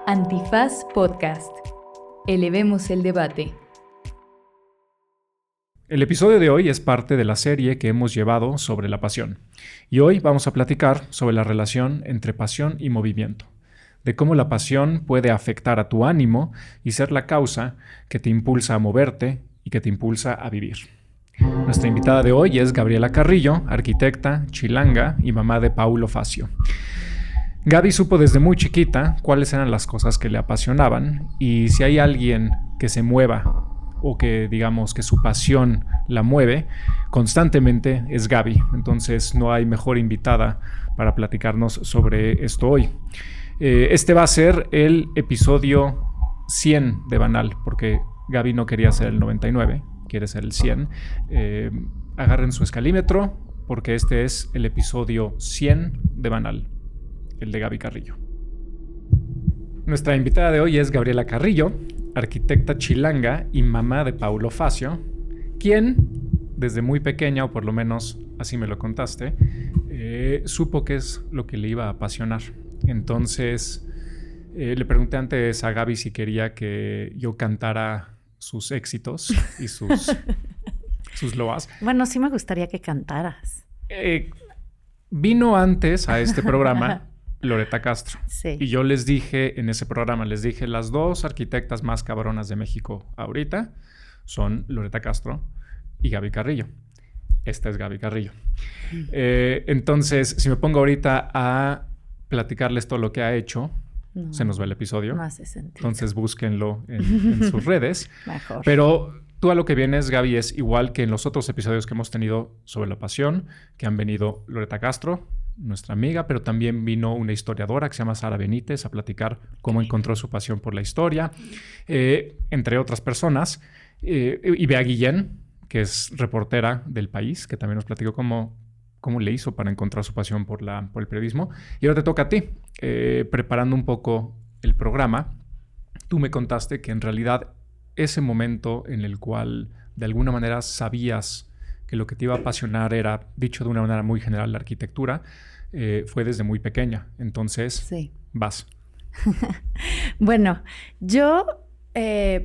Antifaz Podcast. Elevemos el debate. El episodio de hoy es parte de la serie que hemos llevado sobre la pasión. Y hoy vamos a platicar sobre la relación entre pasión y movimiento, de cómo la pasión puede afectar a tu ánimo y ser la causa que te impulsa a moverte y que te impulsa a vivir. Nuestra invitada de hoy es Gabriela Carrillo, arquitecta, chilanga y mamá de Paulo Facio. Gaby supo desde muy chiquita cuáles eran las cosas que le apasionaban, y si hay alguien que se mueva o que digamos que su pasión la mueve constantemente es Gaby. Entonces no hay mejor invitada para platicarnos sobre esto hoy. Este va a ser el episodio 100 de Banal, porque Gaby no quería ser el 99, quiere ser el 100. Agarren su escalímetro porque este es el episodio 100 de Banal, el de Gaby Carrillo. Nuestra invitada de hoy es Gabriela Carrillo, arquitecta chilanga y mamá de Paulo Facio, quien desde muy pequeña, o por lo menos así me lo contaste, supo qué es lo que le iba a apasionar. Entonces le pregunté antes a Gaby si quería que yo cantara sus éxitos y sus loas. Bueno, sí me gustaría que cantaras. Vino antes a este programa Loreta Castro. Sí. Y yo les dije en ese programa, las dos arquitectas más cabronas de México ahorita son Loreta Castro y Gaby Carrillo. Esta es Gaby Carrillo. Entonces, si me pongo ahorita a platicarles todo lo que ha hecho, No, se nos va el episodio. no hace sentido. Entonces búsquenlo en sus redes. Mejor. Pero tú a lo que vienes, Gaby, es igual que en los otros episodios que hemos tenido sobre la pasión, que han venido Loreta Castro, nuestra amiga, pero también vino una historiadora que se llama Sara Benítez a platicar cómo encontró su pasión por la historia, entre otras personas. Y Bea Guillén, que es reportera del País, que también nos platicó cómo le hizo para encontrar su pasión por el periodismo. Y ahora te toca a ti, preparando un poco el programa. Tú me contaste que en realidad ese momento en el cual de alguna manera sabías que lo que te iba a apasionar era, dicho de una manera muy general, la arquitectura, fue desde muy pequeña. Entonces, Sí. vas. Bueno, yo,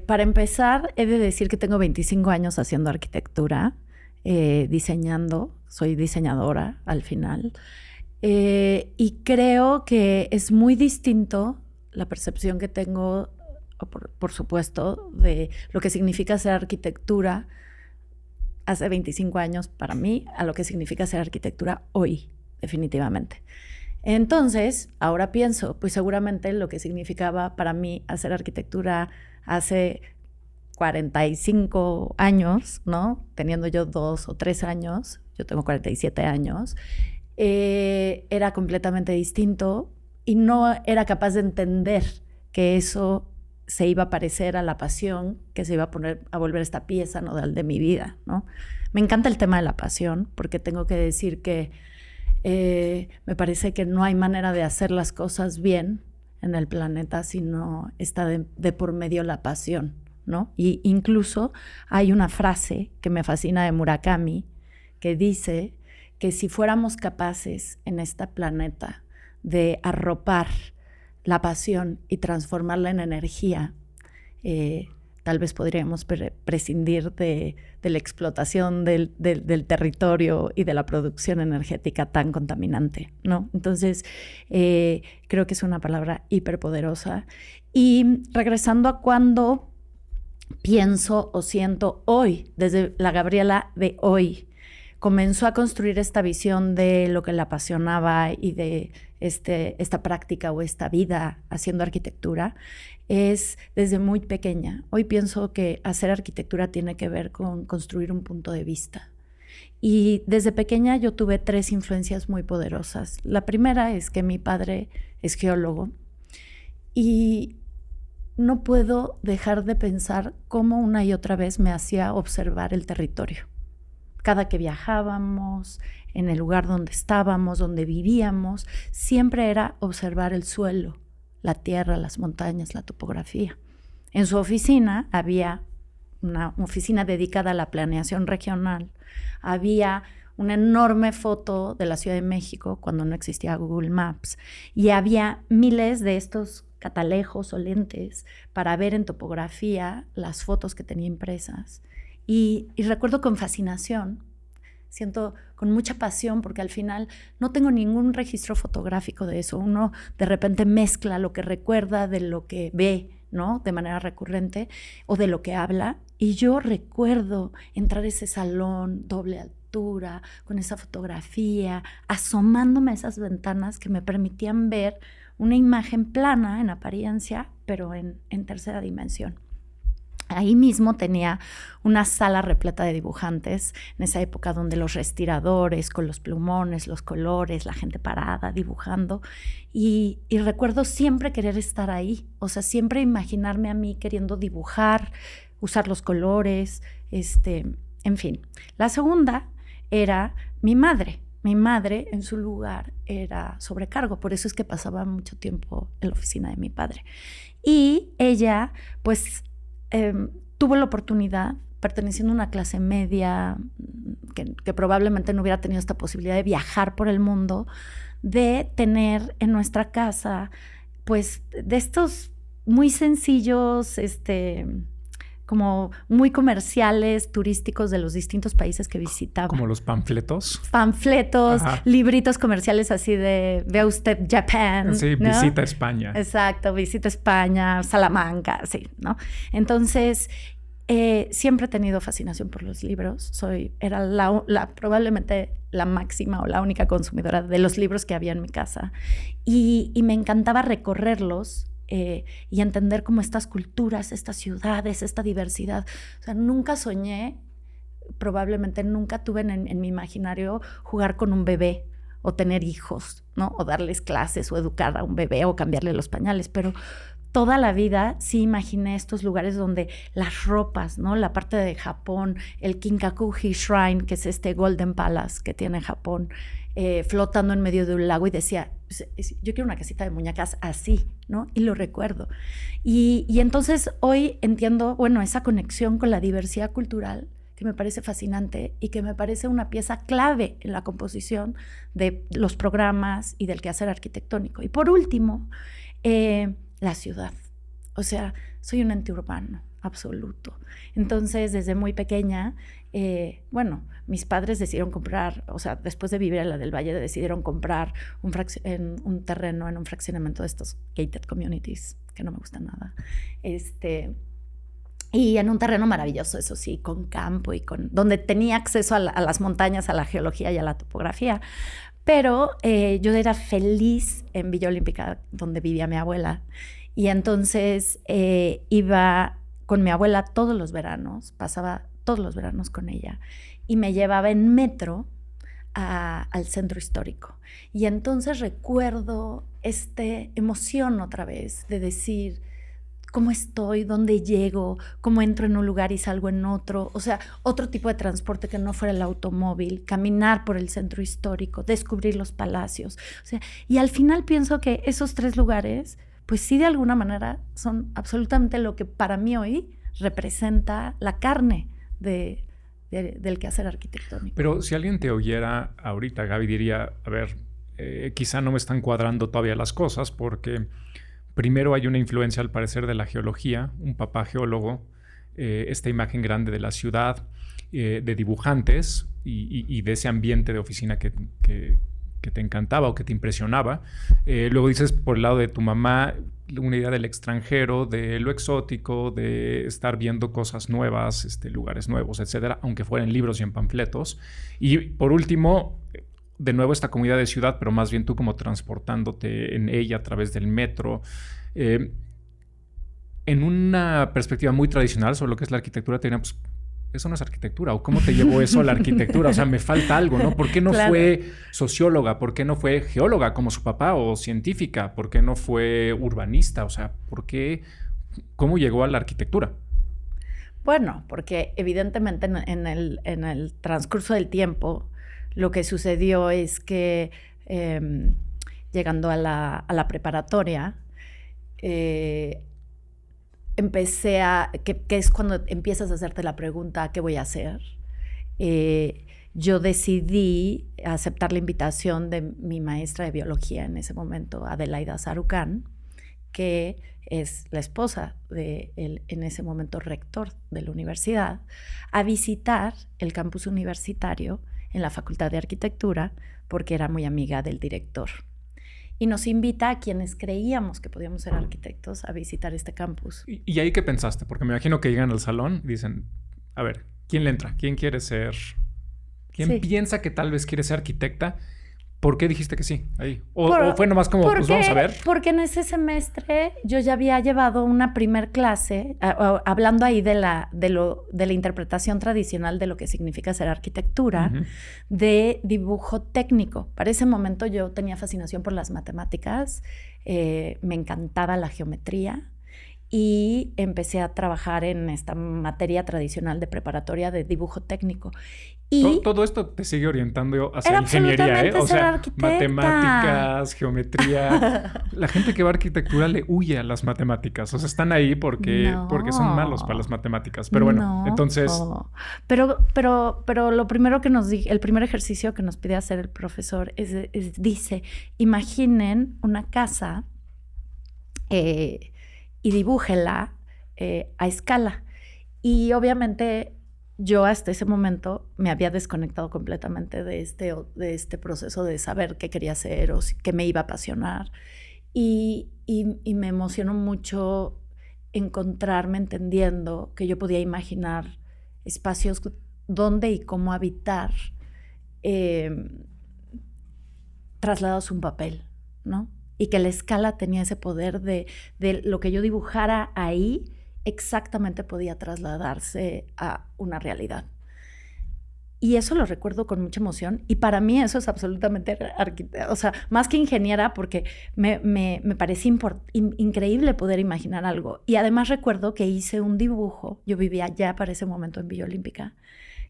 para empezar, he de decir que tengo 25 años haciendo arquitectura, diseñando. Soy diseñadora al final. Y creo que es muy distinto la percepción que tengo, por supuesto, de lo que significa hacer arquitectura hace 25 años para mí a lo que significa hacer arquitectura hoy, definitivamente. Entonces, ahora pienso, pues seguramente lo que significaba para mí hacer arquitectura hace 45 años, ¿no? Teniendo yo 2 o 3 años, yo tengo 47 años, era completamente distinto y no era capaz de entender que eso se iba a parecer a la pasión que se iba a volver esta pieza nodal de mi vida, ¿no? Me encanta el tema de la pasión porque tengo que decir que me parece que no hay manera de hacer las cosas bien en el planeta si no está de por medio la pasión, ¿no? Y incluso hay una frase que me fascina de Murakami que dice que si fuéramos capaces en este planeta de arropar la pasión y transformarla en energía, tal vez podríamos prescindir de la explotación del territorio y de la producción energética tan contaminante, ¿no? Entonces, creo que es una palabra hiperpoderosa. Y regresando a cuando pienso o siento hoy, desde la Gabriela de hoy, comenzó a construir esta visión de lo que la apasionaba y de esta práctica o esta vida haciendo arquitectura, es desde muy pequeña. Hoy pienso que hacer arquitectura tiene que ver con construir un punto de vista. Y desde pequeña yo tuve 3 influencias muy poderosas. La primera es que mi padre es geólogo y no puedo dejar de pensar cómo una y otra vez me hacía observar el territorio. Cada que viajábamos, en el lugar donde estábamos, donde vivíamos, siempre era observar el suelo, la tierra, las montañas, la topografía. En su oficina había una oficina dedicada a la planeación regional, había una enorme foto de la Ciudad de México cuando no existía Google Maps y había miles de estos catalejos o lentes para ver en topografía las fotos que tenía impresas. Y recuerdo con fascinación, siento con mucha pasión, porque al final no tengo ningún registro fotográfico de eso. Uno de repente mezcla lo que recuerda de lo que ve, ¿no? De manera recurrente, o de lo que habla. Y yo recuerdo entrar a ese salón, doble altura, con esa fotografía, asomándome a esas ventanas que me permitían ver una imagen plana en apariencia, pero en tercera dimensión. Ahí mismo tenía una sala repleta de dibujantes, en esa época donde los respiradores, con los plumones, los colores, la gente parada, dibujando. Y recuerdo siempre querer estar ahí, o sea, siempre imaginarme a mí queriendo dibujar, usar los colores, en fin. La segunda era mi madre. Mi madre, en su lugar, era sobrecargo, por eso es que pasaba mucho tiempo en la oficina de mi padre. Y ella, pues, tuvo la oportunidad, perteneciendo a una clase media que probablemente no hubiera tenido esta posibilidad de viajar por el mundo, de tener en nuestra casa, pues, de estos muy sencillos, como muy comerciales, turísticos de los distintos países que visitaba. Como los panfletos. Panfletos, Ajá. Libritos comerciales así de, vea usted Japan. Sí, ¿no? visita España. Exacto, visita España, Salamanca, sí, ¿no? Entonces, siempre he tenido fascinación por los libros. Era probablemente la máxima o la única consumidora de los libros que había en mi casa. Y me encantaba recorrerlos. Y entender cómo estas culturas, estas ciudades, esta diversidad. O sea, nunca soñé, probablemente nunca tuve en mi imaginario jugar con un bebé o tener hijos, ¿no? O darles clases o educar a un bebé o cambiarle los pañales, pero toda la vida sí imaginé estos lugares donde las ropas, ¿no? La parte de Japón, el Kinkakuji Shrine, que es este Golden Palace que tiene Japón, flotando en medio de un lago, y decía, yo quiero una casita de muñecas así, ¿no? Y lo recuerdo. Y entonces hoy entiendo, bueno, esa conexión con la diversidad cultural que me parece fascinante y que me parece una pieza clave en la composición de los programas y del quehacer arquitectónico. Y por último, la ciudad. O sea, soy un ente urbano absoluto. Entonces, desde muy pequeña, bueno, mis padres decidieron comprar, o sea, después de vivir en la del Valle, decidieron comprar un terreno en un fraccionamiento de estos gated communities, que no me gusta nada. Y en un terreno maravilloso, eso sí, con campo y donde tenía acceso a las montañas, a la geología y a la topografía. Pero yo era feliz en Villa Olímpica, donde vivía mi abuela. Y entonces iba con mi abuela todos los veranos, pasaba todos los veranos con ella, y me llevaba en metro al centro histórico. Y entonces recuerdo esta emoción otra vez de decir, ¿cómo estoy? ¿Dónde llego? ¿Cómo entro en un lugar y salgo en otro? O sea, otro tipo de transporte que no fuera el automóvil, caminar por el centro histórico, descubrir los palacios. O sea, y al final pienso que esos tres lugares, pues sí, de alguna manera son absolutamente lo que para mí hoy representa la carne del quehacer arquitectónico. Pero si alguien te oyera ahorita, Gaby, diría, a ver, quizá no me están cuadrando todavía las cosas, porque primero hay una influencia, al parecer, de la geología, un papá geólogo, esta imagen grande de la ciudad, de dibujantes y de ese ambiente de oficina que te encantaba o que te impresionaba. Luego dices, por el lado de tu mamá, una idea del extranjero, de lo exótico, de estar viendo cosas nuevas, lugares nuevos, etcétera, aunque fueran libros y en panfletos. Y por último, de nuevo esta comunidad de ciudad, pero más bien tú como transportándote en ella a través del metro. En una perspectiva muy tradicional sobre lo que es la arquitectura, pues, eso no es arquitectura, o cómo te llevó eso a la arquitectura, o sea, me falta algo, ¿no? ¿Por qué no fue socióloga? ¿Por qué no fue geóloga como su papá o científica? ¿Por qué no fue urbanista? O sea, ¿cómo llegó a la arquitectura? Bueno, porque evidentemente en el transcurso del tiempo lo que sucedió es que llegando a la preparatoria, empecé que es cuando empiezas a hacerte la pregunta, ¿qué voy a hacer? yo decidí aceptar la invitación de mi maestra de biología en ese momento, Adelaida Sarucán, que es la esposa del en ese momento rector de la universidad, a visitar el campus universitario en la Facultad de Arquitectura, porque era muy amiga del director. Y nos invita a quienes creíamos que podíamos ser arquitectos a visitar este campus. ¿Y ahí qué pensaste? Porque me imagino que llegan al salón y dicen, a ver, ¿quién le entra? ¿Quién quiere ser? ¿Quién piensa que tal vez quiere ser arquitecta? ¿Por qué dijiste que sí ahí? ¿O fue nomás como, pues vamos a ver? Porque en ese semestre yo ya había llevado una primer clase, hablando ahí de la interpretación tradicional de lo que significa ser arquitectura, de dibujo técnico. Para ese momento yo tenía fascinación por las matemáticas, me encantaba la geometría, y empecé a trabajar en esta materia tradicional de preparatoria de dibujo técnico. Y todo esto te sigue orientando hacia ingeniería, ¿eh? O sea, matemáticas, geometría. La gente que va a arquitectura le huye a las matemáticas. O sea, están ahí porque son malos para las matemáticas. Pero bueno, entonces... No. Pero lo primero que el primer ejercicio que nos pide hacer el profesor dice, imaginen una casa... y dibújela a escala. Y obviamente yo hasta ese momento me había desconectado completamente de este proceso de saber qué quería hacer o qué me iba a apasionar. Y me emocionó mucho encontrarme entendiendo que yo podía imaginar espacios donde y cómo habitar trasladados a un papel, ¿no? Y que la escala tenía ese poder de lo que yo dibujara ahí, exactamente podía trasladarse a una realidad. Y eso lo recuerdo con mucha emoción. Y para mí eso es absolutamente o sea, más que ingeniera, porque me parecía increíble poder imaginar algo. Y además recuerdo que hice un dibujo. Yo vivía ya para ese momento en Villa Olímpica,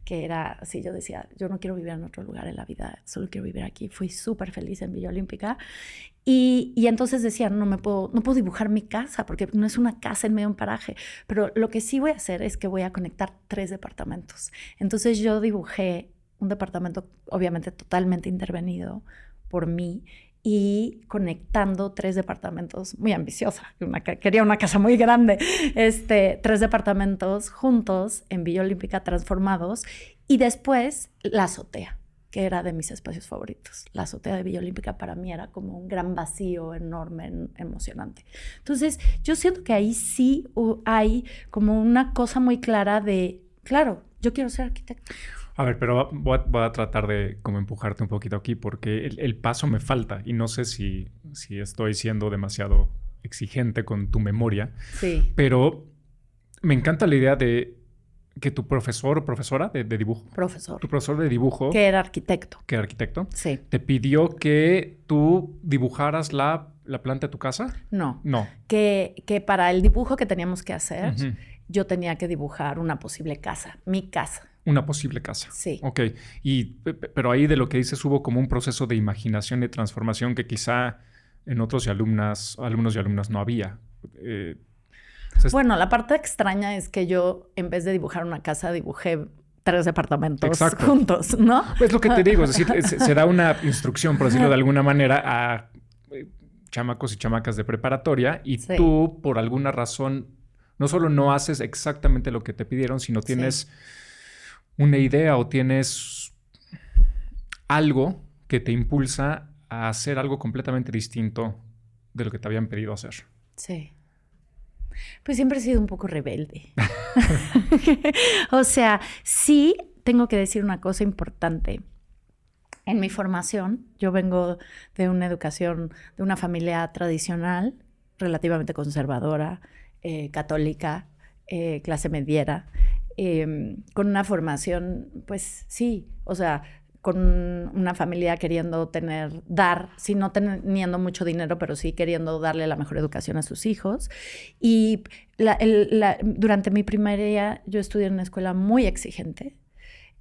que era así, yo decía, yo no quiero vivir en otro lugar en la vida, solo quiero vivir aquí. Fui súper feliz en Villa Olímpica. Y entonces decía, no puedo dibujar mi casa, porque no es una casa en medio de un paraje, pero lo que sí voy a hacer es que voy a conectar 3 departamentos. Entonces yo dibujé un departamento obviamente totalmente intervenido por mí, y conectando 3 departamentos, muy ambiciosa, quería una casa muy grande, 3 departamentos juntos en Villa Olímpica transformados, y después la azotea, que era de mis espacios favoritos. La azotea de Villa Olímpica para mí era como un gran vacío enorme, emocionante. Entonces yo siento que ahí sí hay como una cosa muy clara de, claro, yo quiero ser arquitecta. A ver, pero voy a tratar de como empujarte un poquito aquí, porque el paso me falta y no sé si estoy siendo demasiado exigente con tu memoria. Sí. Pero me encanta la idea de que tu profesor o profesora de dibujo... Profesor. Tu profesor de dibujo... Que era arquitecto. Que era arquitecto. Sí. ¿Te pidió que tú dibujaras la planta de tu casa? No. No. Que para el dibujo que teníamos que hacer, yo tenía que dibujar una posible casa, mi casa. Una posible casa. Sí. Ok. Pero ahí de lo que dices hubo como un proceso de imaginación y transformación que quizá en otros alumnos y alumnas no había. Bueno, la parte extraña es que yo, en vez de dibujar una casa, dibujé 3 departamentos juntos, ¿no? Es lo que te digo. Es decir, se da una instrucción, por decirlo de alguna manera, a chamacos y chamacas de preparatoria y tú, por alguna razón, no solo no haces exactamente lo que te pidieron, sino tienes una idea o tienes algo que te impulsa a hacer algo completamente distinto de lo que te habían pedido hacer. Sí. Pues siempre he sido un poco rebelde. O sea, sí tengo que decir una cosa importante. En mi formación, yo vengo de una educación, de una familia tradicional, relativamente conservadora, católica, clase mediera, con una formación, pues sí, o sea, con una familia queriendo sí, no teniendo mucho dinero, pero sí queriendo darle la mejor educación a sus hijos. Y durante mi primaria yo estudié en una escuela muy exigente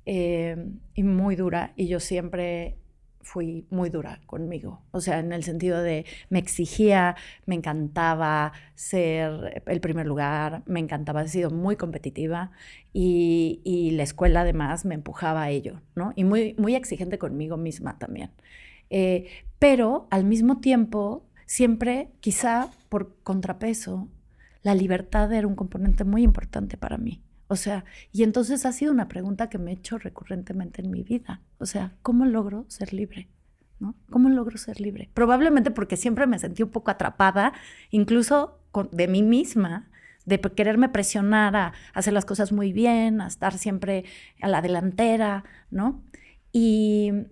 y muy dura, y yo siempre fui muy dura conmigo. O sea, en el sentido de me exigía, me encantaba ser el primer lugar, me encantaba, he sido muy competitiva y la escuela además me empujaba a ello, ¿no? Y muy, muy exigente conmigo misma también. Pero al mismo tiempo, siempre, quizá por contrapeso, la libertad era un componente muy importante para mí. O sea, y entonces ha sido una pregunta que me he hecho recurrentemente en mi vida. O sea, ¿cómo logro ser libre? ¿No? ¿Cómo logro ser libre? Probablemente porque siempre me sentí un poco atrapada, incluso de mí misma, de quererme presionar a hacer las cosas muy bien, a estar siempre a la delantera, ¿no? Y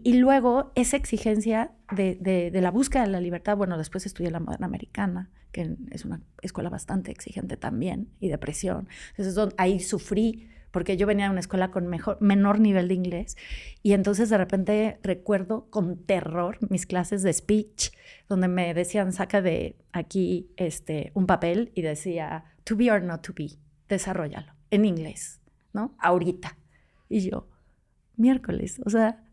luego esa exigencia de la búsqueda de la libertad, bueno, después estudié la Moderna Americana, que es una escuela bastante exigente también, y de presión. Entonces ahí sufrí, porque yo venía de una escuela con menor nivel de inglés, y entonces de repente recuerdo con terror mis clases de speech, donde me decían, saca de aquí un papel, y decía, to be or not to be, desarróllalo, en inglés, ¿no? Ahorita. Y yo, miércoles, o sea,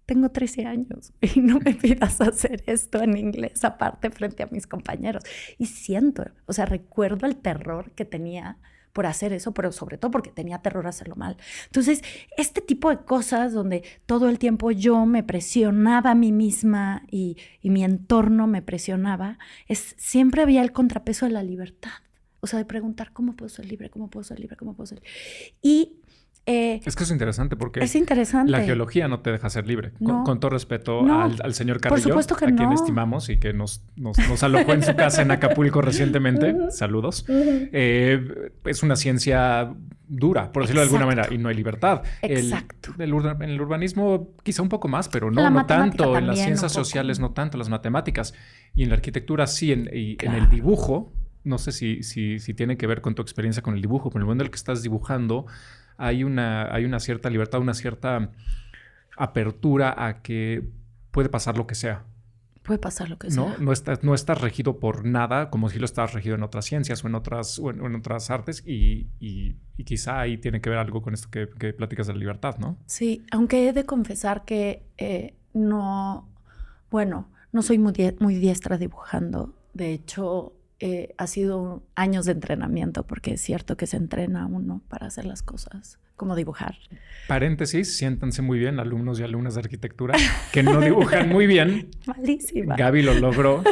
tengo 13 años y no me pidas hacer esto en inglés aparte frente a mis compañeros. Y siento, o sea, recuerdo el terror que tenía por hacer eso, pero sobre todo porque tenía terror a hacerlo mal. Entonces, este tipo de cosas donde todo el tiempo yo me presionaba a mí misma y mi entorno me presionaba, siempre había el contrapeso de la libertad. O sea, de preguntar, ¿cómo puedo ser libre? ¿Cómo puedo ser libre? ¿Cómo puedo ser libre? Y es que es interesante porque es interesante. La geología no te deja ser libre. No. Con todo respeto No. al señor Carrillo, Por supuesto que a quien no. estimamos y que nos alojó en su casa en Acapulco recientemente. Saludos. Es una ciencia dura, por decirlo de alguna manera, y no hay libertad. Exacto. En el urbanismo quizá un poco más, pero no tanto. También, en las ciencias sociales no tanto, las matemáticas. Y en la arquitectura sí, en el dibujo, no sé si tiene que ver con tu experiencia con el dibujo, pero en el momento en el que estás dibujando, hay una cierta libertad, una cierta apertura a que puede pasar lo que sea. Puede pasar lo que sea. No estás regido por nada como si lo estás regido en otras ciencias o en otras artes y quizá ahí tiene que ver algo con esto que platicas de la libertad, ¿no? Sí, aunque he de confesar que no soy muy diestra dibujando. De hecho, ha sido años de entrenamiento, porque es cierto que se entrena uno para hacer las cosas, como dibujar. Paréntesis, siéntanse muy bien, alumnos y alumnas de arquitectura que no dibujan muy bien. Malísima. Gaby lo logró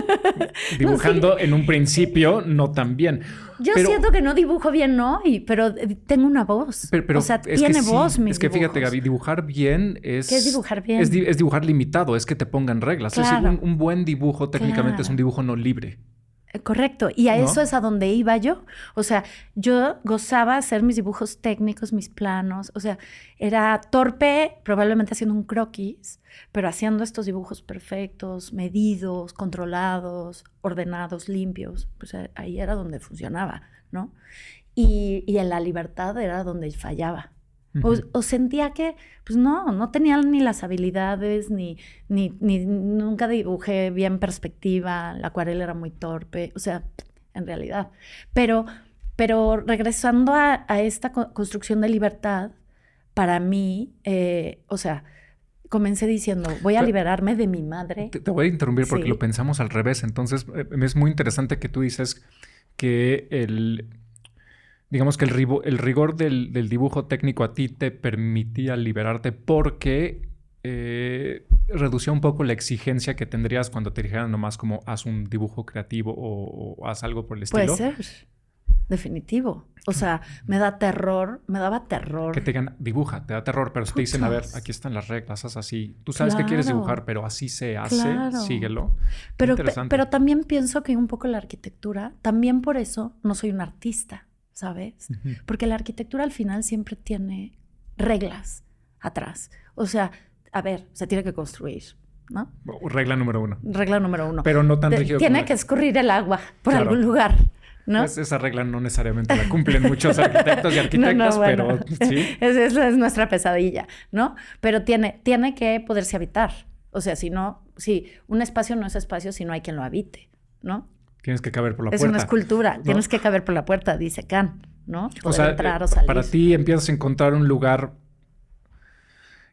dibujando no, sí. En un principio no tan bien. Yo siento que no dibujo bien, ¿no? Pero tengo una voz. Pero o sea, tiene voz mis Es que fíjate, dibujos. Gaby, dibujar bien es... ¿Qué es dibujar bien? Es dibujar limitado, es que te pongan reglas. Claro. Es decir, un buen dibujo técnicamente es un dibujo no libre. Correcto. Y a ¿No? eso es a donde iba yo. O sea, yo gozaba hacer mis dibujos técnicos, mis planos. O sea, era torpe probablemente haciendo un croquis, pero haciendo estos dibujos perfectos, medidos, controlados, ordenados, limpios. Pues ahí era donde funcionaba, ¿no? Y en la libertad era donde fallaba. O sentía que, pues no tenía ni las habilidades, ni nunca dibujé bien perspectiva, la acuarela era muy torpe, o sea, en realidad. Pero regresando a esta construcción de libertad, para mí, o sea, comencé diciendo, voy a liberarme de mi madre. Te voy a interrumpir porque Sí. lo pensamos al revés. Entonces, es muy interesante que tú dices que digamos que el rigor del dibujo técnico a ti te permitía liberarte porque reducía un poco la exigencia que tendrías cuando te dijeran nomás como haz un dibujo creativo o haz algo por el estilo. Puede ser, definitivo. O sea, me daba terror. Que te digan, dibuja, te da terror, pero si te dicen, a ver, aquí están las reglas, haz así. Tú sabes que quieres dibujar, pero así se hace, Claro. síguelo. Pero también pienso que un poco la arquitectura, también por eso no soy un artista, ¿sabes? Porque la arquitectura al final siempre tiene reglas atrás. O sea, a ver, se tiene que construir, ¿no? Regla número 1. Regla número 1. Pero no tan rígido. Tiene que escurrir el agua por algún lugar, ¿no? Pues esa regla no necesariamente la cumplen muchos arquitectos y arquitectas, bueno. pero sí. Esa es nuestra pesadilla, ¿no? Pero tiene que poderse habitar. O sea, si un espacio no es espacio si no hay quien lo habite, ¿no? Tienes que caber por la puerta. Es una escultura. ¿No? Tienes que caber por la puerta, dice Kant, ¿no? Poder entrar o salir. Para ti empiezas a encontrar un lugar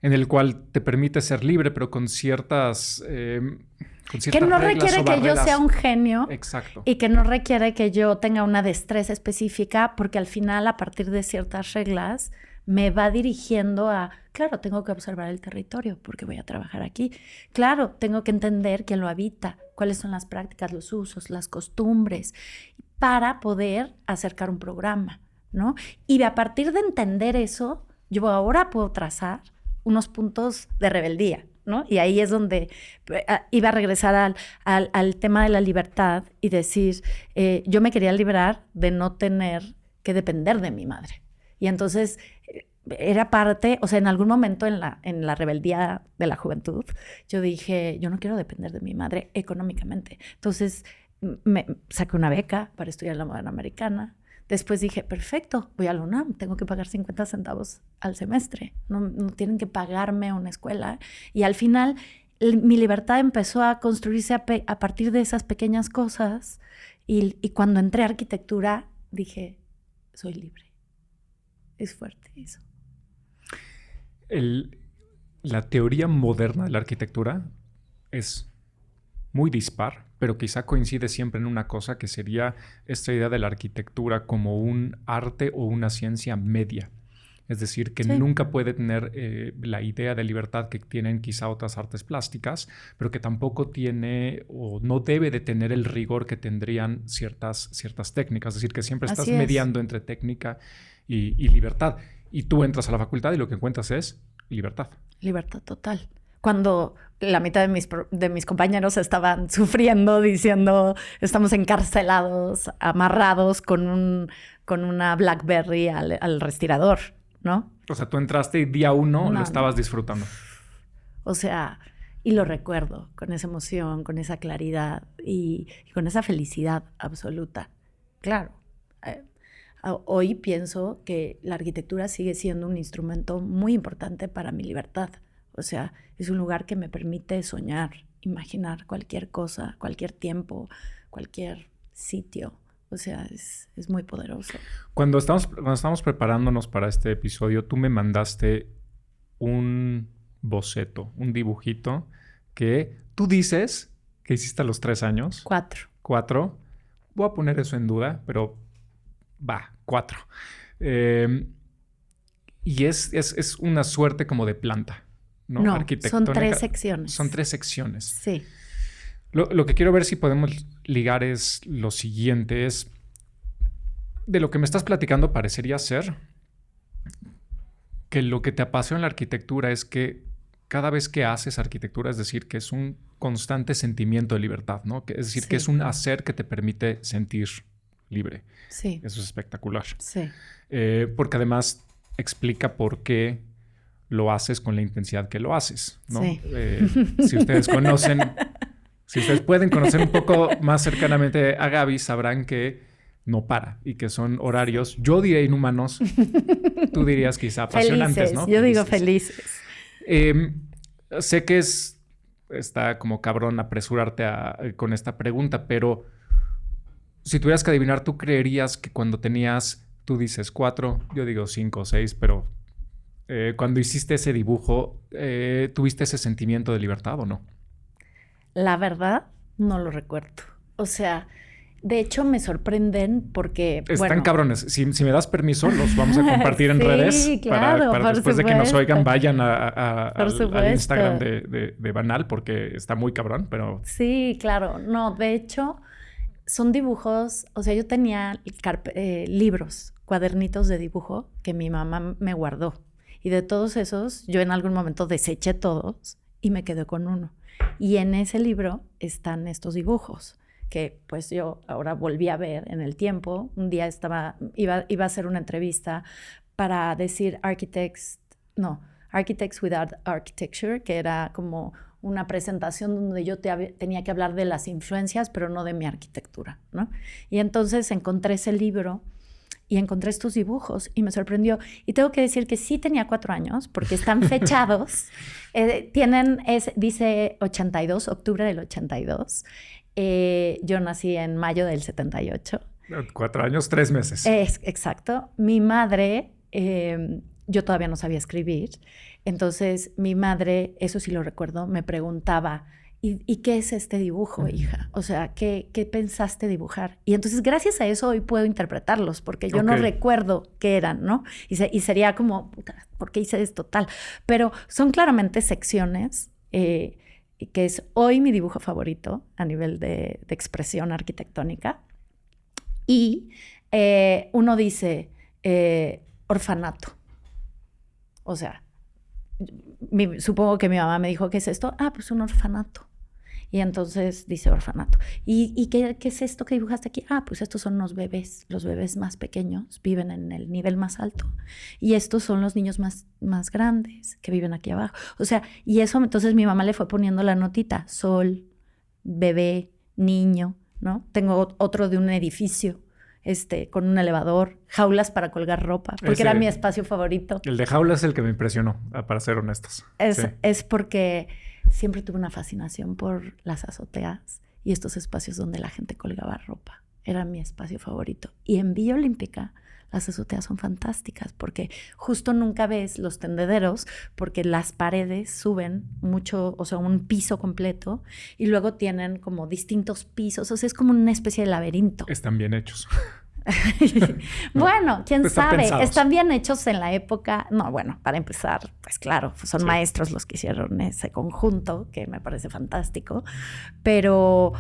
en el cual te permite ser libre, pero con ciertas que no requiere que yo sea un genio. Exacto. Y que no requiere que yo tenga una destreza específica, porque al final, a partir de ciertas reglas, me va dirigiendo a, claro, tengo que observar el territorio porque voy a trabajar aquí. Claro, tengo que entender quién lo habita, cuáles son las prácticas, los usos, las costumbres, para poder acercar un programa, ¿no? Y a partir de entender eso, yo ahora puedo trazar unos puntos de rebeldía, ¿no? Y ahí es donde iba a regresar al tema de la libertad y decir, yo me quería liberar de no tener que depender de mi madre. Y entonces era parte, o sea, en algún momento en la rebeldía de la juventud, yo dije, yo no quiero depender de mi madre económicamente. Entonces me saqué una beca para estudiar la Moderna Americana. Después dije, perfecto, voy a la UNAM, tengo que pagar 50 centavos al semestre, no tienen que pagarme una escuela. Y al final mi libertad empezó a construirse a partir de esas pequeñas cosas. Y cuando entré a arquitectura, dije, soy libre. Es fuerte eso. La teoría moderna de la arquitectura es muy dispar, pero quizá coincide siempre en una cosa, que sería esta idea de la arquitectura como un arte o una ciencia media. Es decir, que nunca puede tener la idea de libertad que tienen quizá otras artes plásticas, pero que tampoco tiene o no debe de tener el rigor que tendrían ciertas técnicas. Es decir, que siempre estás mediando entre técnica y libertad. Y tú entras a la facultad y lo que encuentras es libertad. Libertad total. Cuando la mitad de mis compañeros estaban sufriendo, diciendo, estamos encarcelados, amarrados con una BlackBerry al respirador, ¿no? O sea, tú entraste y día uno lo estabas disfrutando. O sea, y lo recuerdo con esa emoción, con esa claridad y con esa felicidad absoluta. Claro. Hoy pienso que la arquitectura sigue siendo un instrumento muy importante para mi libertad. O sea, es un lugar que me permite soñar, imaginar cualquier cosa, cualquier tiempo, cualquier sitio. O sea, es muy poderoso. Cuando estábamos preparándonos para este episodio, tú me mandaste un boceto, un dibujito que tú dices que hiciste a los 3 años. 4. Voy a poner eso en duda, pero va, 4. Y es una suerte como de planta, ¿no? No, son 3 secciones. Son 3 secciones. Sí. Lo que quiero ver si podemos ligar es lo siguiente. Es, de lo que me estás platicando parecería ser que lo que te apasiona en la arquitectura es que cada vez que haces arquitectura, es decir, que es un constante sentimiento de libertad, ¿no? Es decir, que es un hacer que te permite sentir libre. Sí. Eso es espectacular. Sí. Porque además explica por qué lo haces con la intensidad que lo haces, ¿no? Sí. Si ustedes pueden conocer un poco más cercanamente a Gaby, sabrán que no para y que son horarios, yo diría inhumanos, tú dirías quizá apasionantes, felices, ¿no? Yo digo felices. Sé que está como cabrón apresurarte con esta pregunta, pero si tuvieras que adivinar, ¿tú creerías que cuando tú dices 4, yo digo 5 o 6, pero cuando hiciste ese dibujo, ¿tuviste ese sentimiento de libertad o no? La verdad, no lo recuerdo. O sea, de hecho me sorprenden porque... Están cabrones. Si me das permiso, los vamos a compartir en redes. Claro, para después de que nos oigan, vayan al Instagram supuesto. de Banal, porque está muy cabrón, pero... Sí, claro. No, de hecho, son dibujos... O sea, yo tenía libros, cuadernitos de dibujo que mi mamá me guardó. Y de todos esos, yo en algún momento deseché todos y me quedé con uno. Y en ese libro están estos dibujos que pues yo ahora volví a ver en el tiempo. Un día iba a hacer una entrevista para decir Architects Without Architecture, que era como una presentación donde yo tenía que hablar de las influencias, pero no de mi arquitectura, ¿no? Y entonces encontré ese libro y encontré estos dibujos y me sorprendió. Y tengo que decir que sí tenía 4 años porque están fechados. Dice 82, octubre del 82. Yo nací en mayo del 78. 4 años, 3 meses. Exacto. Mi madre, yo todavía no sabía escribir, Entonces mi madre, eso sí lo recuerdo, me preguntaba, ¿y qué es este dibujo, hija? O sea, ¿qué pensaste dibujar? Y entonces gracias a eso hoy puedo interpretarlos, porque yo no recuerdo qué eran, ¿no? Y sería como, puta, ¿por qué hice esto tal? Pero son claramente secciones, que es hoy mi dibujo favorito a nivel de expresión arquitectónica. Y uno dice orfanato. O sea, supongo que mi mamá me dijo, ¿qué es esto? Ah, pues un orfanato. Y entonces dice orfanato. ¿Y qué es esto que dibujaste aquí? Ah, pues estos son los bebés. Los bebés más pequeños viven en el nivel más alto. Y estos son los niños más grandes que viven aquí abajo. O sea, y eso, entonces mi mamá le fue poniendo la notita. Sol, bebé, niño, ¿no? Tengo otro de un edificio, con un elevador, jaulas para colgar ropa, porque era mi espacio favorito. El de jaulas es el que me impresionó, para ser honestos. Es porque siempre tuve una fascinación por las azoteas y estos espacios donde la gente colgaba ropa. Era mi espacio favorito. Y en Villa Olímpica las azoteas son fantásticas porque justo nunca ves los tendederos porque las paredes suben mucho, o sea, un piso completo y luego tienen como distintos pisos. O sea, es como una especie de laberinto. Están bien hechos. Bueno, quién sabe, pensados. Están bien hechos en la época. No, bueno, para empezar, pues claro, son maestros los que hicieron ese conjunto, que me parece fantástico, pero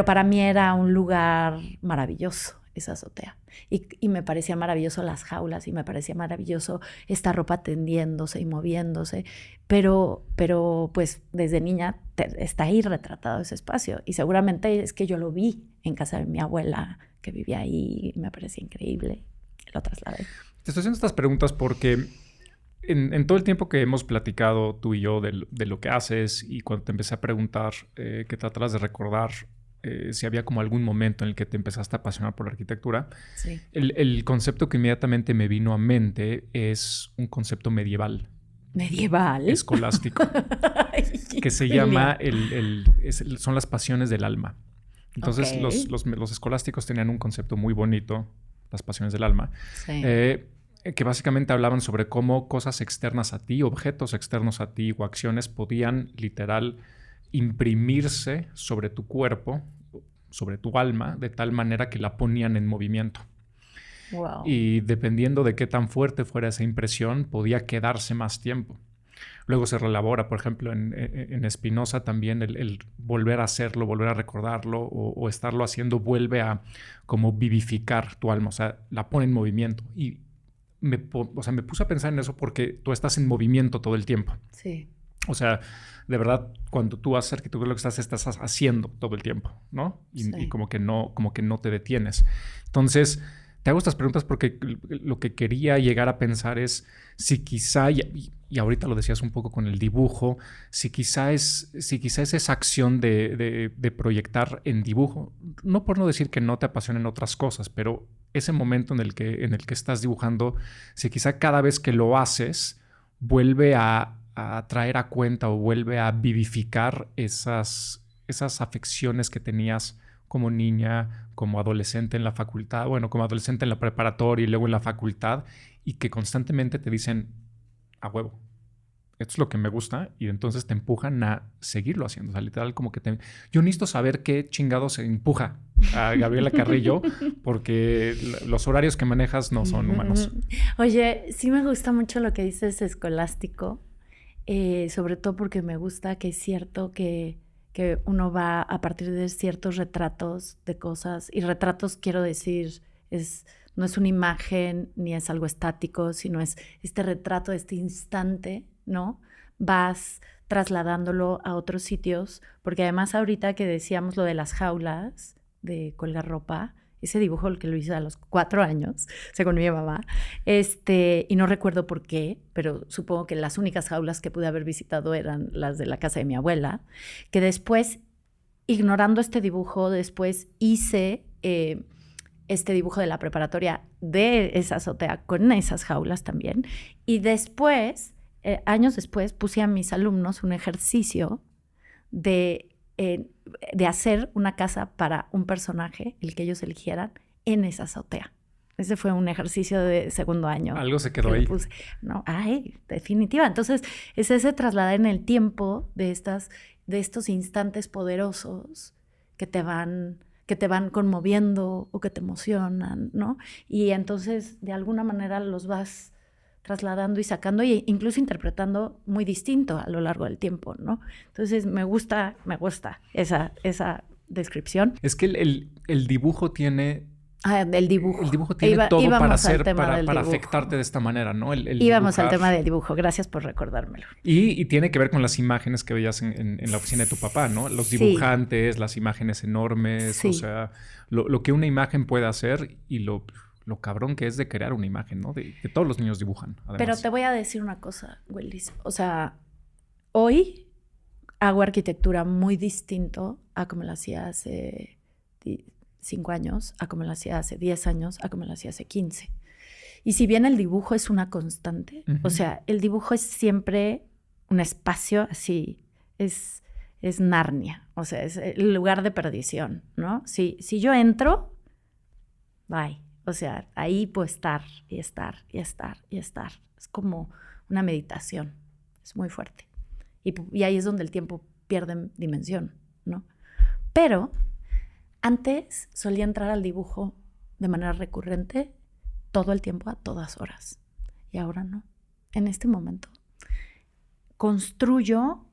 para mí era un lugar maravilloso esa azotea. Y me parecía maravilloso las jaulas y me parecía maravilloso esta ropa tendiéndose y moviéndose, pero pues desde niña está ahí retratado ese espacio y seguramente es que yo lo vi en casa de mi abuela que vivía ahí y me parecía increíble, lo trasladé. Te estoy haciendo estas preguntas porque en todo el tiempo que hemos platicado tú y yo de lo que haces y cuando te empecé a preguntar que tratas de recordar si había como algún momento en el que te empezaste a apasionar por la arquitectura, sí. El concepto que inmediatamente me vino a mente es un concepto medieval. ¿Medieval? Escolástico. Que se llama son las pasiones del alma. Entonces los escolásticos tenían un concepto muy bonito, las pasiones del alma, sí. Que básicamente hablaban sobre cómo cosas externas a ti, objetos externos a ti o acciones podían literal imprimirse sobre tu cuerpo, sobre tu alma, de tal manera que la ponían en movimiento. Wow. Y dependiendo de qué tan fuerte fuera esa impresión, podía quedarse más tiempo. Luego se reelabora, por ejemplo, en Spinoza también el volver a hacerlo, volver a recordarlo o estarlo haciendo vuelve a como vivificar tu alma, o sea, la pone en movimiento. Y me puse a pensar en eso porque tú estás en movimiento todo el tiempo. Sí. O sea, de verdad, cuando tú haces arquitectura, lo que estás haciendo todo el tiempo, ¿no? Y como que no te detienes. Entonces, te hago estas preguntas porque lo que quería llegar a pensar es si quizá, y ahorita lo decías un poco con el dibujo, si quizá es esa acción de proyectar en dibujo, no por no decir que no te apasionen otras cosas, pero ese momento en el que estás dibujando, si quizá cada vez que lo haces, vuelve a traer a cuenta o vuelve a vivificar esas afecciones que tenías como niña, como adolescente en la facultad, bueno, como adolescente en la preparatoria y luego en la facultad, y que constantemente te dicen, a huevo, esto es lo que me gusta, y entonces te empujan a seguirlo haciendo. O sea, literal, como que yo necesito saber qué chingado se empuja a Gabriela Carrillo, porque los horarios que manejas no son humanos. Oye, sí me gusta mucho lo que dices escolástico, sobre todo porque me gusta que es cierto que uno va a partir de ciertos retratos de cosas, y retratos quiero decir, no es una imagen ni es algo estático, sino es este retrato de este instante, ¿no? Vas trasladándolo a otros sitios, porque además ahorita que decíamos lo de las jaulas de colgar ropa, ese dibujo el que lo hice a los 4 años, según mi mamá, y no recuerdo por qué, pero supongo que las únicas jaulas que pude haber visitado eran las de la casa de mi abuela, que después, ignorando este dibujo, después hice este dibujo de la preparatoria de esa azotea con esas jaulas también, y después, años después, puse a mis alumnos un ejercicio de hacer una casa para un personaje, el que ellos eligieran, en esa azotea. Ese fue un ejercicio de segundo año. Algo se quedó ahí. No, definitiva. Entonces, es ese trasladar en el tiempo de estos instantes poderosos que te van conmoviendo o que te emocionan, ¿no? Y entonces, de alguna manera, los vas trasladando y sacando e incluso interpretando muy distinto a lo largo del tiempo, ¿no? Entonces, me gusta esa descripción. Es que el dibujo tiene... del dibujo. El dibujo tiene todo para afectarte de esta manera, ¿no? Íbamos dibujar. al tema del dibujo. Gracias por recordármelo. Y tiene que ver con las imágenes que veías en la oficina de tu papá, ¿no? Los dibujantes, las imágenes enormes, o sea, lo que una imagen puede hacer y lo cabrón que es de crear una imagen, ¿no? Que todos los niños dibujan, además. Pero te voy a decir una cosa, Willis. O sea, hoy hago arquitectura muy distinto a como la hacía hace 5 años, a como la hacía hace 10 años, a como la hacía hace 15. Y si bien el dibujo es una constante, o sea, el dibujo es siempre un espacio así, es Narnia, o sea, es el lugar de perdición, ¿no? Si yo entro, bye. O sea, ahí puedo estar y estar y estar y estar. Es como una meditación, es muy fuerte. Y ahí es donde el tiempo pierde dimensión, ¿no? Pero antes solía entrar al dibujo de manera recurrente todo el tiempo, a todas horas. Y ahora no. En este momento construyo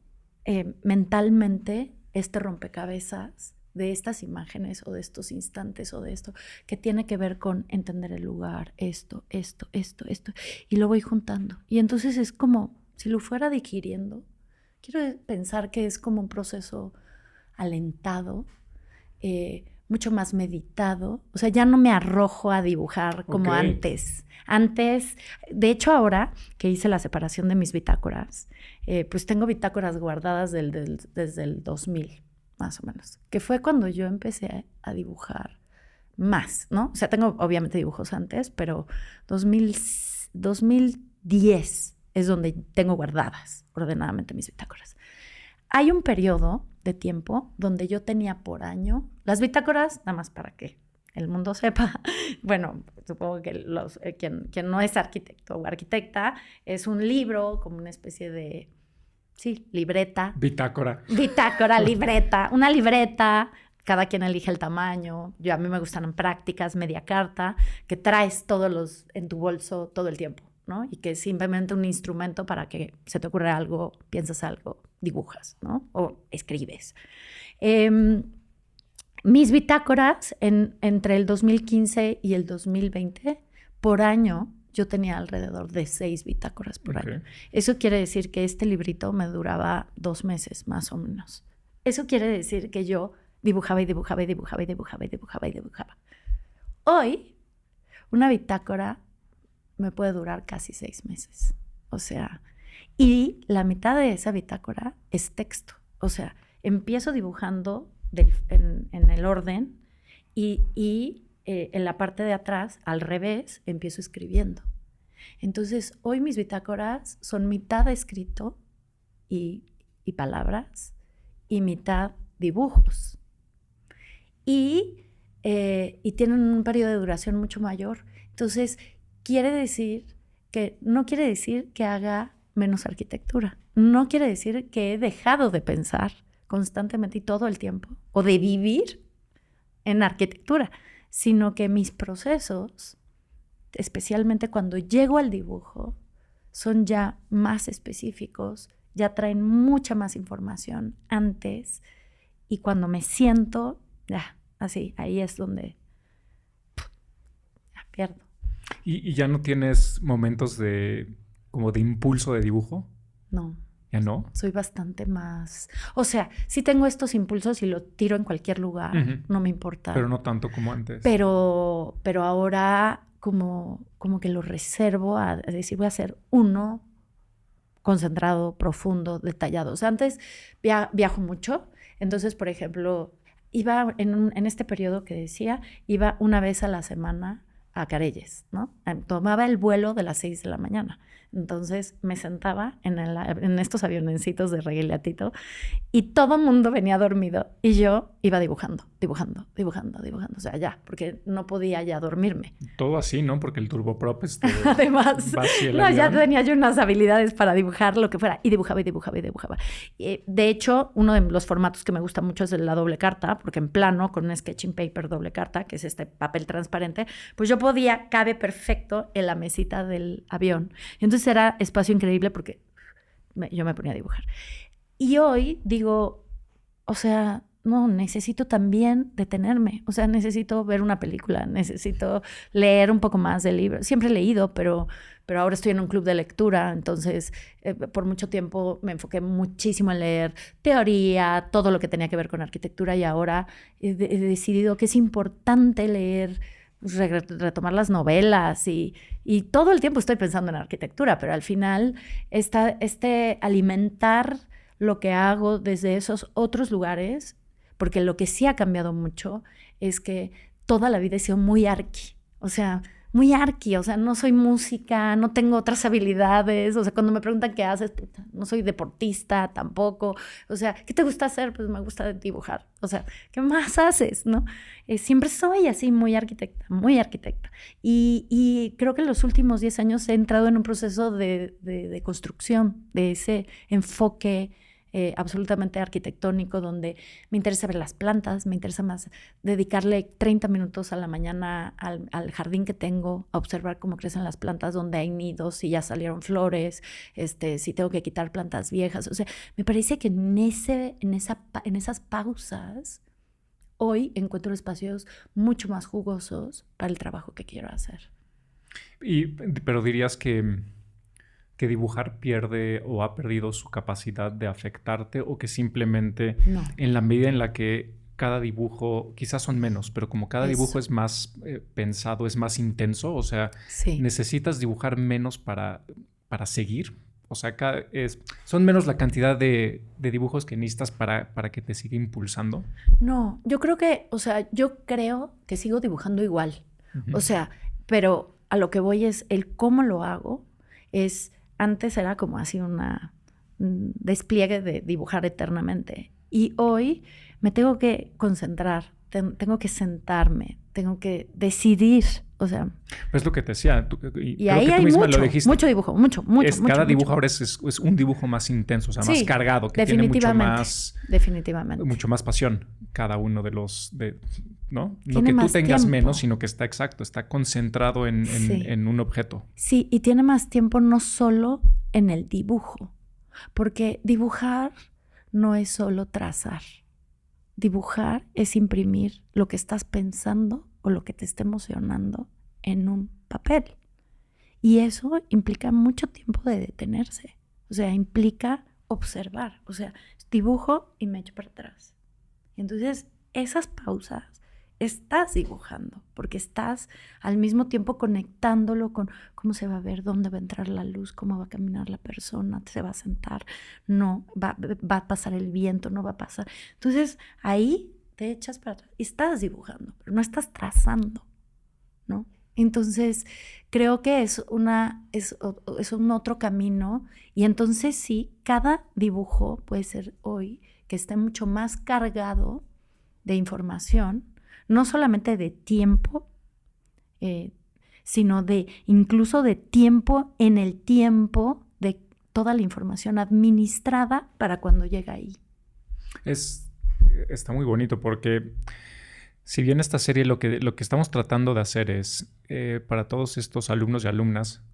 mentalmente este rompecabezas de estas imágenes o de estos instantes o de esto que tiene que ver con entender el lugar, esto, y lo voy juntando. Y entonces es como si lo fuera digiriendo. Quiero pensar que es como un proceso alentado, mucho más meditado. O sea, ya no me arrojo a dibujar como antes. Antes, de hecho ahora que hice la separación de mis bitácoras, pues tengo bitácoras guardadas desde el 2000, más o menos, que fue cuando yo empecé a dibujar más, ¿no? O sea, tengo obviamente dibujos antes, pero 2010 es donde tengo guardadas ordenadamente mis bitácoras. Hay un periodo de tiempo donde yo tenía por año las bitácoras, nada más para que el mundo sepa. Bueno, supongo que quien no es arquitecto o arquitecta, es un libro como una especie de, libreta. Bitácora, libreta, una libreta. Cada quien elige el tamaño. A mí me gustan prácticas, media carta, que traes en tu bolso todo el tiempo, ¿no? Y que es simplemente un instrumento para que se te ocurra algo, piensas algo, dibujas, ¿no? O escribes. Mis bitácoras entre el 2015 y el 2020, por año, yo tenía alrededor de 6 bitácoras por año. Eso quiere decir que este librito me duraba 2 meses, más o menos. Eso quiere decir que yo dibujaba y dibujaba y dibujaba y dibujaba y dibujaba y dibujaba. Hoy, una bitácora me puede durar casi 6 meses. O sea, y la mitad de esa bitácora es texto. O sea, empiezo dibujando en el orden y en la parte de atrás, al revés, empiezo escribiendo. Entonces, hoy mis bitácoras son mitad escrito y palabras y mitad dibujos. Y tienen un periodo de duración mucho mayor. Entonces, no quiere decir que haga menos arquitectura. No quiere decir que he dejado de pensar constantemente y todo el tiempo, o de vivir en arquitectura, sino que mis procesos, especialmente cuando llego al dibujo, son ya más específicos, ya traen mucha más información antes, y cuando me siento, así, ahí es donde pierdo. ¿Y ya no tienes momentos como de impulso de dibujo? No. ¿Ya no? Soy bastante más... O sea, sí tengo estos impulsos y lo tiro en cualquier lugar, no me importa. Pero no tanto como antes. Pero ahora como que lo reservo a decir, voy a hacer uno concentrado, profundo, detallado. O sea, antes viajo mucho. Entonces, por ejemplo, iba en este periodo que decía, iba una vez a la semana a Careyes, ¿no? Tomaba el vuelo de las 6 de la mañana. Entonces me sentaba en estos avioncitos de reguilatito y todo el mundo venía dormido y yo iba dibujando. O sea, ya, porque no podía ya dormirme. Todo así, ¿no? Porque el turboprop Además, ya tenía yo unas habilidades para dibujar lo que fuera. Y dibujaba. De hecho, uno de los formatos que me gusta mucho es la doble carta, porque en plano, con un sketching paper doble carta, que es este papel transparente, pues yo cabe perfecto en la mesita del avión. Y entonces era espacio increíble porque yo me ponía a dibujar. Y hoy digo, o sea, no, necesito también detenerme. O sea, necesito ver una película, necesito leer un poco más de libros. Siempre he leído, pero ahora estoy en un club de lectura. Entonces, por mucho tiempo me enfoqué muchísimo en leer teoría, todo lo que tenía que ver con arquitectura. Y ahora he decidido que es importante leer, retomar las novelas y todo el tiempo estoy pensando en arquitectura, pero al final alimentar lo que hago desde esos otros lugares, porque lo que sí ha cambiado mucho es que toda la vida he sido muy arqui, o sea, no soy música, no tengo otras habilidades, o sea, cuando me preguntan qué haces, no soy deportista tampoco, o sea, ¿qué te gusta hacer? Pues me gusta dibujar, o sea, ¿qué más haces? ¿No? Siempre soy así muy arquitecta, y creo que en los últimos 10 años he entrado en un proceso de construcción, de ese enfoque absolutamente arquitectónico, donde me interesa ver las plantas, me interesa más dedicarle 30 minutos a la mañana al jardín que tengo, a observar cómo crecen las plantas, donde hay nidos, si ya salieron flores, si tengo que quitar plantas viejas. O sea, me parece que en esas pausas hoy encuentro espacios mucho más jugosos para el trabajo que quiero hacer. Pero dirías que dibujar pierde o ha perdido su capacidad de afectarte, o que simplemente en la medida en la que cada dibujo, quizás son menos, pero como cada dibujo es más pensado, es más intenso, o sea, necesitas dibujar menos para seguir. O sea, son menos la cantidad de dibujos que necesitas para que te siga impulsando. No, yo creo que sigo dibujando igual. Uh-huh. O sea, pero a lo que voy es el cómo lo hago. Antes era como así un despliegue de dibujar eternamente. Y hoy me tengo que concentrar, tengo que sentarme, tengo que decidir. O sea, pues lo que te decía. Y ahí hay mucho dibujo, mucho. Cada dibujo ahora es un dibujo más intenso, o sea, más cargado, que tiene mucho más... Definitivamente. Mucho más pasión cada uno de los... ¿no? No que tú tengas tiempo. Menos, sino que está concentrado en un objeto. Sí, y tiene más tiempo no solo en el dibujo, porque dibujar no es solo trazar. Dibujar es imprimir lo que estás pensando o lo que te esté emocionando en un papel. Y eso implica mucho tiempo de detenerse. O sea, implica observar. O sea, dibujo y me echo para atrás. Y entonces, esas pausas estás dibujando, porque estás al mismo tiempo conectándolo con cómo se va a ver, dónde va a entrar la luz, cómo va a caminar la persona, se va a sentar, no, va a pasar el viento, no va a pasar. Entonces, ahí te echas para atrás y estás dibujando, pero no estás trazando, ¿no? Entonces, creo que es un otro camino, y entonces sí, cada dibujo puede ser hoy que esté mucho más cargado de información, no solamente de tiempo, sino incluso de tiempo en el tiempo, de toda la información administrada para cuando llega ahí. Está muy bonito, porque si bien esta serie lo que estamos tratando de hacer es para todos estos alumnos y alumnas,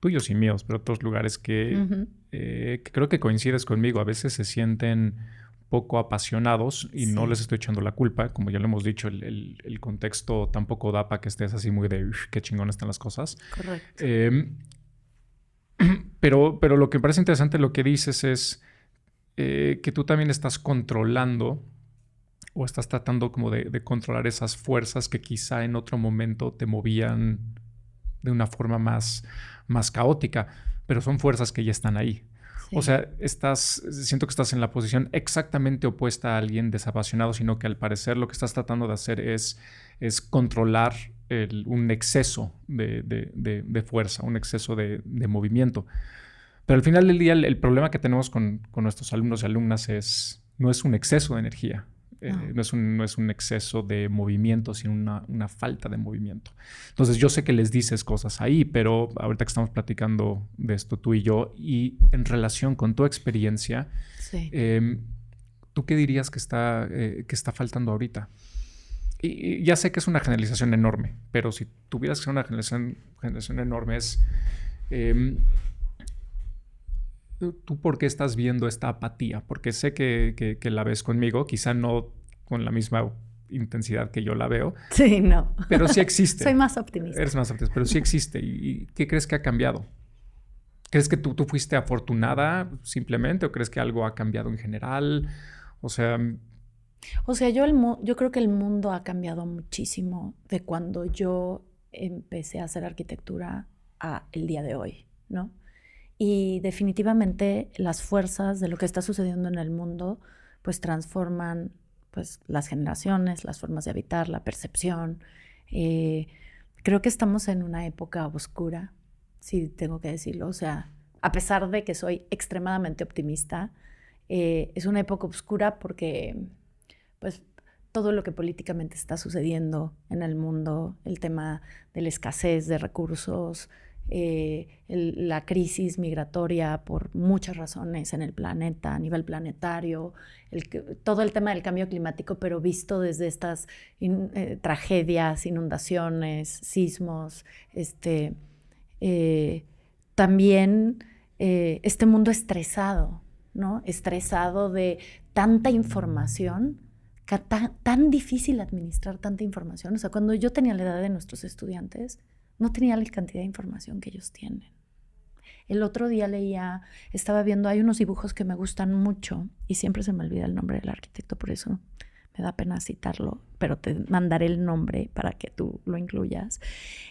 tuyos y míos, pero otros lugares que creo que coincides conmigo, a veces se sienten poco apasionados, y no les estoy echando la culpa, como ya lo hemos dicho, el contexto tampoco da para que estés así muy de qué chingón están las cosas. Correcto. Pero lo que me parece interesante lo que dices es que tú también estás controlando, o estás tratando como de controlar esas fuerzas que quizá en otro momento te movían de una forma más caótica, pero son fuerzas que ya están ahí. Sí. O sea, siento que estás en la posición exactamente opuesta a alguien desapasionado, sino que al parecer lo que estás tratando de hacer es controlar un exceso de fuerza, un exceso de movimiento. Pero al final del día el problema que tenemos con nuestros alumnos y alumnas no es un exceso de energía, no es un exceso de movimiento, sino una falta de movimiento. Entonces yo sé que les dices cosas ahí, pero ahorita que estamos platicando de esto tú y yo, y en relación con tu experiencia, Sí. ¿Tú qué dirías que está faltando ahorita? Y ya sé que es una generalización enorme, pero si tuvieras que hacer una generalización enorme es... ¿Tú por qué estás viendo esta apatía? Porque sé que la ves conmigo, quizá no con la misma intensidad que yo la veo. Sí, no. Pero sí existe. Soy más optimista. Eres más optimista, pero sí existe. ¿Y qué crees que ha cambiado? ¿Crees que tú fuiste afortunada simplemente o crees que algo ha cambiado en general? O sea, yo creo que el mundo ha cambiado muchísimo de cuando yo empecé a hacer arquitectura a el día de hoy, ¿no? Y definitivamente las fuerzas de lo que está sucediendo en el mundo pues transforman pues las generaciones, las formas de habitar, la percepción. Creo que estamos en una época oscura, si tengo que decirlo. O sea, a pesar de que soy extremadamente optimista, es una época oscura porque pues todo lo que políticamente está sucediendo en el mundo, el tema de la escasez de recursos, la crisis migratoria por muchas razones en el planeta, a nivel planetario, todo el tema del cambio climático, pero visto desde estas tragedias, inundaciones, sismos, también este mundo estresado, ¿no? Estresado de tanta información, tan difícil administrar tanta información. O sea, cuando yo tenía la edad de nuestros estudiantes, no tenía la cantidad de información que ellos tienen. El otro día estaba viendo, hay unos dibujos que me gustan mucho y siempre se me olvida el nombre del arquitecto, por eso me da pena citarlo, pero te mandaré el nombre para que tú lo incluyas.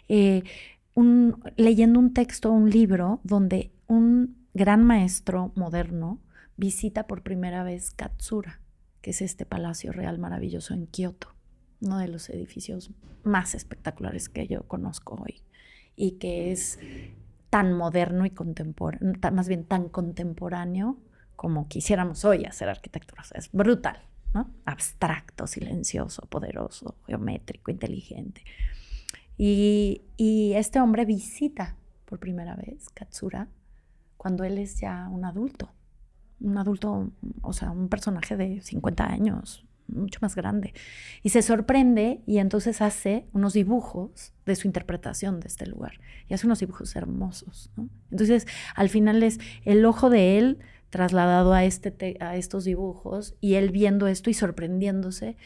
Leyendo un texto, un libro, donde un gran maestro moderno visita por primera vez Katsura, que es este palacio real maravilloso en Kioto, uno de los edificios más espectaculares que yo conozco hoy y que es tan moderno y contemporáneo, más bien tan contemporáneo como quisiéramos hoy hacer arquitectura. O sea, es brutal, ¿no? Abstracto, silencioso, poderoso, geométrico, inteligente. Y este hombre visita por primera vez Katsura cuando él es ya un adulto, o sea, un personaje de 50 años, mucho más grande, y se sorprende y entonces hace unos dibujos de su interpretación de este lugar y hace unos dibujos hermosos, ¿no? Entonces al final es el ojo de él trasladado a estos dibujos y él viendo esto y sorprendiéndose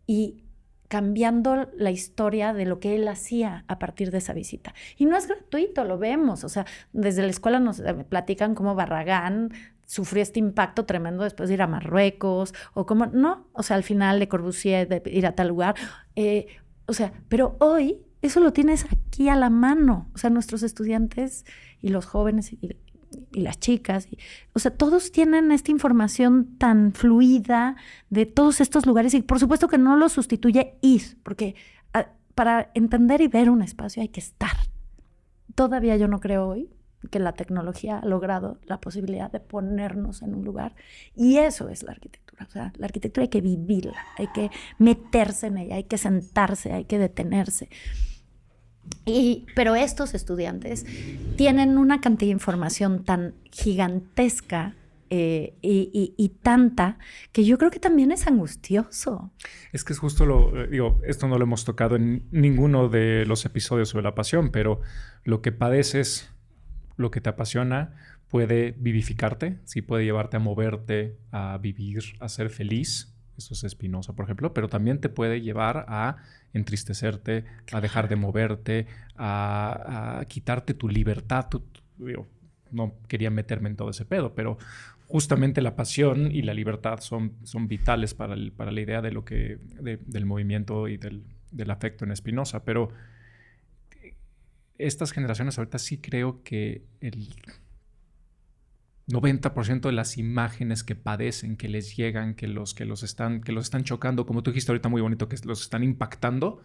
y cambiando la historia de lo que él hacía a partir de esa visita. Y no es gratuito, lo vemos, o sea, desde la escuela nos platican cómo Barragán sufrió este impacto tremendo después de ir a Marruecos, o cómo, no, o sea, al final Le Corbusier de ir a tal lugar, o sea, pero hoy eso lo tienes aquí a la mano, o sea, nuestros estudiantes y los jóvenes y las chicas, o sea, todos tienen esta información tan fluida de todos estos lugares y por supuesto que no lo sustituye ir, porque para entender y ver un espacio hay que estar. Todavía yo no creo hoy que la tecnología ha logrado la posibilidad de ponernos en un lugar y eso es la arquitectura. O sea, la arquitectura hay que vivirla, hay que meterse en ella, hay que sentarse, hay que detenerse. Pero estos estudiantes tienen una cantidad de información tan gigantesca y tanta que yo creo que también es angustioso. Es que es justo esto no lo hemos tocado en ninguno de los episodios sobre la pasión, pero lo que padeces, lo que te apasiona, puede vivificarte, sí puede llevarte a moverte, a vivir, a ser feliz. Eso es Spinoza, por ejemplo, pero también te puede llevar a entristecerte, a dejar de moverte, a quitarte tu libertad. No quería meterme en todo ese pedo, pero justamente la pasión y la libertad son vitales para la idea de del movimiento y del afecto en Spinoza. Pero estas generaciones ahorita sí creo que el 90% de las imágenes que padecen, que les llegan, que los están chocando, como tú dijiste ahorita muy bonito, que los están impactando,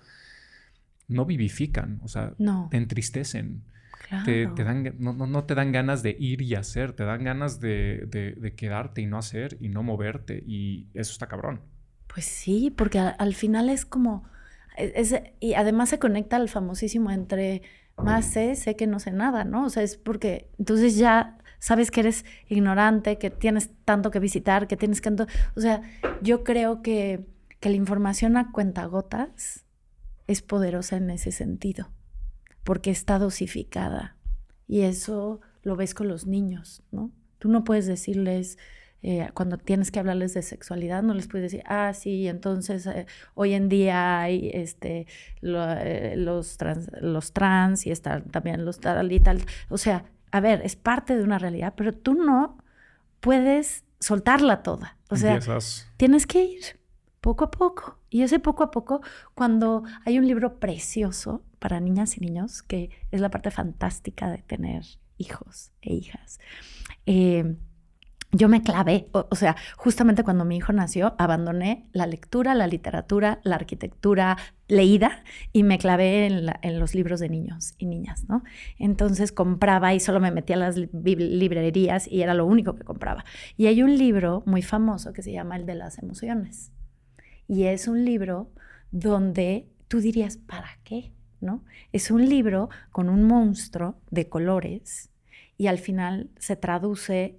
no vivifican, o sea, No. te entristecen. Claro. No te dan ganas de ir y hacer, te dan ganas de quedarte y no hacer y no moverte, y eso está cabrón. Pues sí, porque al final es como... y además se conecta al famosísimo entre más sé que no sé nada, ¿no? O sea, es porque entonces ya sabes que eres ignorante, que tienes tanto que visitar, que tienes que... O sea, yo creo que la información a cuentagotas es poderosa en ese sentido, porque está dosificada. Y eso lo ves con los niños, ¿no? Tú no puedes decirles... cuando tienes que hablarles de sexualidad, no les puedes decir, sí, entonces hoy en día hay los trans y están también los tal y tal. O sea, a ver, es parte de una realidad, pero tú no puedes soltarla toda. O sea, tienes que ir poco a poco. Y ese poco a poco, cuando hay un libro precioso para niñas y niños, que es la parte fantástica de tener hijos e hijas, yo me clavé, o sea, justamente cuando mi hijo nació, abandoné la lectura, la literatura, la arquitectura leída y me clavé en los libros de niños y niñas, ¿no? Entonces compraba y solo me metía a las librerías y era lo único que compraba. Y hay un libro muy famoso que se llama El de las emociones. Y es un libro donde tú dirías, ¿para qué? ¿No? Es un libro con un monstruo de colores y al final se traduce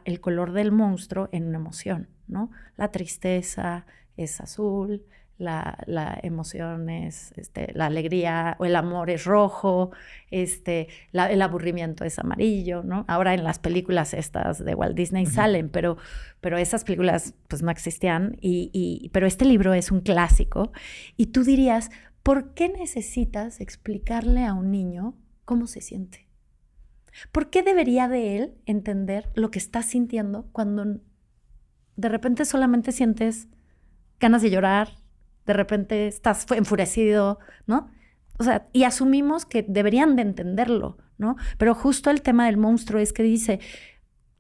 el color del monstruo en una emoción, ¿no? La tristeza es azul, la emoción es la alegría, o el amor es rojo, el aburrimiento es amarillo, ¿no? Ahora en las películas estas de Walt Disney salen, pero esas películas pues no existían, pero este libro es un clásico y tú dirías, ¿por qué necesitas explicarle a un niño cómo se siente? ¿Por qué debería de él entender lo que estás sintiendo cuando de repente solamente sientes ganas de llorar, de repente estás enfurecido, ¿no? O sea, y asumimos que deberían de entenderlo, ¿no? Pero justo el tema del monstruo es que dice,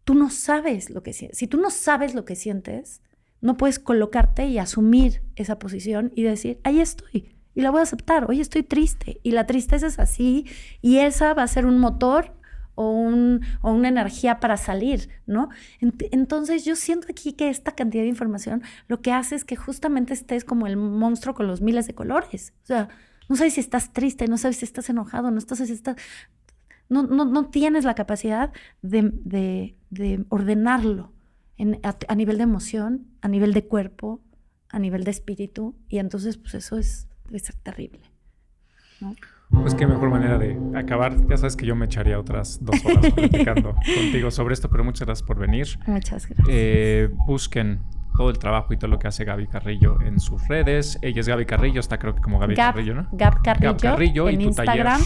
tú no sabes lo que sientes. Si tú no sabes lo que sientes, no puedes colocarte y asumir esa posición y decir, ahí estoy, y la voy a aceptar, hoy estoy triste, y la tristeza es así, y esa va a ser un motor o una energía para salir, ¿no? Entonces yo siento aquí que esta cantidad de información lo que hace es que justamente estés como el monstruo con los miles de colores. O sea, no sabes si estás triste, no sabes si estás enojado, no tienes la capacidad de ordenarlo a nivel de emoción, a nivel de cuerpo, a nivel de espíritu, y entonces pues eso debe ser terrible, ¿no? Pues qué mejor manera de acabar. Ya sabes que yo me echaría otras 2 horas platicando contigo sobre esto, pero muchas gracias por venir. Muchas gracias. Busquen todo el trabajo y todo lo que hace Gaby Carrillo en sus redes. Ella es Gaby Carrillo, está creo que como Gaby Carrillo, ¿no? Gab Carrillo en y tu Instagram.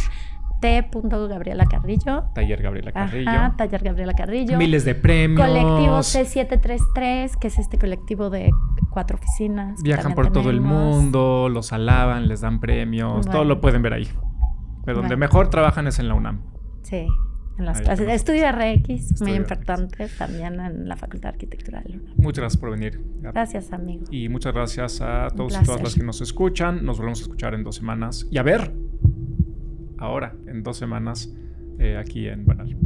T.Gabriela Carrillo. Taller Gabriela Carrillo. Ajá, Taller Gabriela Carrillo. Miles de premios. Colectivo C733, que es este colectivo de 4 oficinas. Viajan por todo el mundo, los alaban, les dan premios. Todo lo pueden ver ahí. Pero donde mejor trabajan es en la UNAM. Sí, en las clases. Estudio RX, muy importante, también en la Facultad de Arquitectura de la UNAM. Muchas gracias por venir. Gracias, amigo. Y muchas gracias a todos y todas las que nos escuchan. Nos volvemos a escuchar en 2 semanas. Y a ver, ahora, en 2 semanas, aquí en Banal.